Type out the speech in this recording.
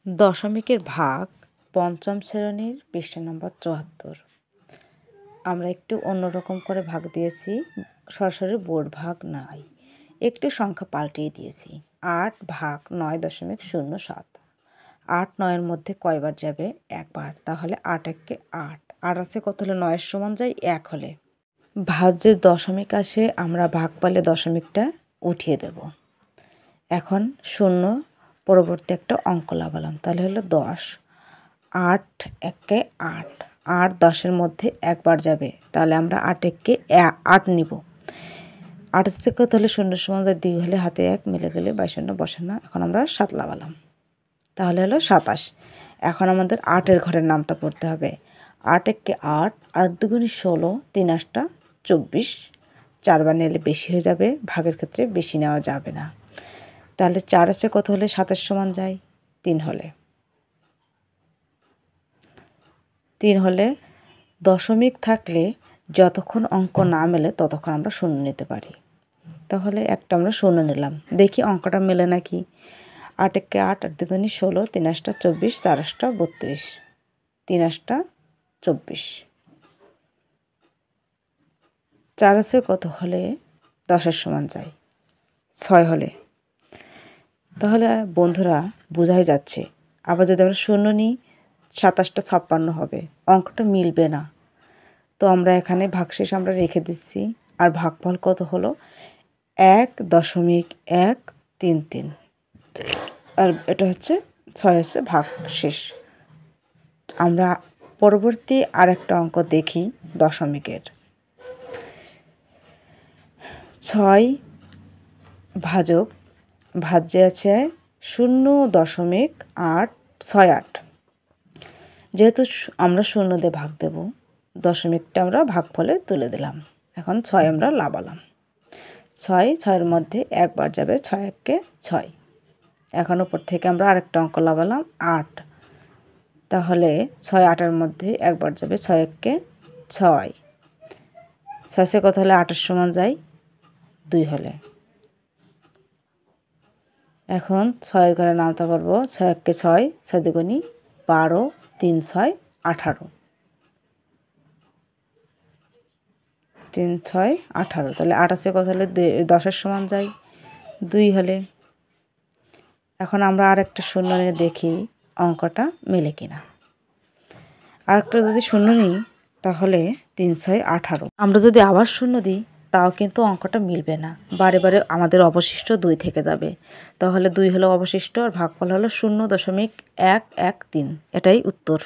দশমিকের ভাগ পঞ্চম শ্রেণীর পৃষ্ঠা নম্বর ৭৪। আমরা একটু অন্যরকম করে ভাগ দিয়েছি, সরাসরি বোর্ড ভাগ নাই, একটি সংখ্যা পাল্টিয়ে দিয়েছি। ৮ ভাগ ৯.০৭। ৮ ৯-এর মধ্যে কয়বার যাবে? একবার। তাহলে ৮ একে ৮। ৮ আছে কত হলে ৯-এর সমান যায় ১ হলে। ভাজ্যে দশমিক আসে, আমরা ভাগ পালে দশমিকটা উঠিয়ে দেব। এখন ০ পরবর্তী একটা অঙ্ক লাগালাম, তাহলে হলো ১০। ৮ একে ৮। ৮ ১০-এর মধ্যে একবার যাবে, তাহলে আমরা ৮ একে ৮ নিব। ৮ থেকে তাহলে ০ সমান ২ হলে হাতে ১ মিলে গেলে ২২ বসে না। এখন আমরা ৭ লাগালাম, তাহলে হলো ২৭। এখন আমাদের ৮-এর ঘরের নামটা পড়তে হবে। ৮ একে ৮, ৮ দুগুণে ১৬, ৩ ৮টা ২৪। ৪ বার নিলে বেশি হয়ে যাবে, ভাগের ক্ষেত্রে বেশি নেওয়া যাবে না। তাহলে ৪ আছে কত হলে ৭-এর সমান যায়? ৩ হলে। ৩ হলে দশমিক থাকলে যতক্ষণ অঙ্ক না মেলে ততক্ষণ আমরা শূন্য নিতে পারি। তাহলে একটা আমরা শূন্য নিলাম, দেখি অঙ্কটা মেলে নাকি। ৮ একে ৮, ৮ দুগুণে ১৬, ৩ ৮টা ২৪, ৪ ৮টা ৩২, ৩ ৮টা ২৪। ৪ আছে কত হলে ১০-এর সমান যায়? ৬ হলে। তাহলে বন্ধুরা বোঝাই যাচ্ছে, আবার যদি আমরা শূন্য নিই ২৭টা ৫৬ হবে, অঙ্কটা মিলবে না। তো আমরা এখানে ভাগশেষ আমরা রেখে দিচ্ছি, আর ভাগফল কত হলো ১.১33। আর এটা হচ্ছে ৬ হচ্ছে ভাগশেষ। আমরা পরবর্তী আরেকটা অঙ্ক দেখি দশমিকের। ৬ ভাজক ভাজ্যে আছে ০.৮৬৮। যেহেতু আমরা শূন্য দিয়ে ভাগ দেব, দশমিকটা আমরা ভাগফলে তুলে দিলাম। এখন ৬ আমরা লাগালাম। ৬ ৬-এর মধ্যে একবার যাবে, ৬ একে ৬। এখন উপর থেকে আমরা আরেকটা অঙ্ক লাগালাম ৮। তাহলে ৬ ৮-এর মধ্যে একবার যাবে, ৬ একে ৬। ৬ সে কত হলে ৮-এর সমান যায়? ২ হলে। এখন ৬-এর ঘরে নামতে পারবো, ৬ একে ৬, ৬ দুগুণে ১২, ৩ ৬ ১৮। ৩ ৬ ১৮, তাহলে ৮ আছে কত হলে ১০-এর সমান যায়? ২ হলে। এখন আমরা আরেকটা শূন্য নিয়ে দেখি অঙ্কটা মেলে কিনা। আরেকটা যদি শূন্য নিই তাহলে ৩ ৬ ১৮। আমরা যদি আবার শূন্য দিই তাও কিন্তু অঙ্কটা মিলবে না, বারে বারে আমাদের অবশিষ্ট ২ থেকে যাবে। তাহলে ২ হলো অবশিষ্ট, আর ভাগফল হলো ০.১১৩। এটাই উত্তর।